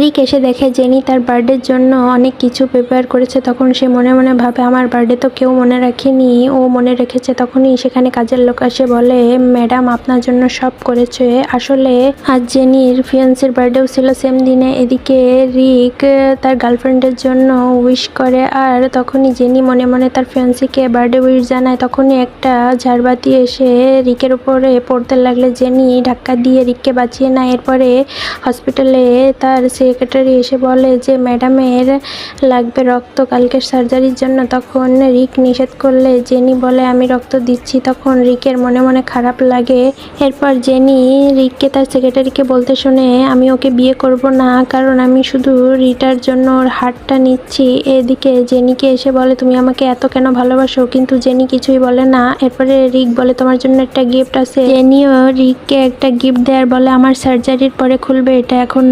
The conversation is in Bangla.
রিক এসে দেখে জেনি তার বার্থডের জন্য অনেক কিছু প্রিপেয়ার করেছে। তখন সে মনে মনে ভাবে আমার বার্থডে তো কেউ মনে রাখেনি, ও মনে রেখেছে। তখনই সেখানে কাজের লোক আসে বলে, ম্যাডাম আপনার জন্য সব করেছে। আসলে আজ জেনির ফিয়ান্সের বার্থডেও ছিল সেম দিনে। এদিকে রিক তার গার্লফ্রেন্ডের জন্য উইশ করে, আর তখনই জেনি মনে মনে তার ফিয়ান্সিকে বার্থডে উইশ জানায়। তখনই একটা ঝাড়বাতি এসে রিকের উপরে পড়তে লাগলে জেনি ধাক্কা দিয়ে রিককে বাঁচিয়ে নেয়। এরপরে হসপিটালে তার সেক্রেটারি এসে বলে যে ম্যাডামের লাগবে রক্ত কালকের সার্জারির জন্য। তখন রিক নিষেধ করলে জেনি বলে আমি রক্ত দিচ্ছি। তখন রিকের মনে মনে খারাপ লাগে। এরপর জেনি রিককে তার সেক্রেটারিকে বলতে শুনে আমি ওকে বিয়ে করব না, কারণ আমি শুধু রিটার জন্য ওর হার্টটা নিচ্ছি। এদিকে জেনিকে এসে বলে তুমি আমাকে এত কেন ভালোবাসো, কিন্তু জেনি কিছুই বলে না। এরপরে রিক বলে তোমার জন্য একটা গিফট আছে। জেনিও রিককে একটা গিফট দেয় আর বলে আমার সার্জারির পরে খুলবে এটা, এখন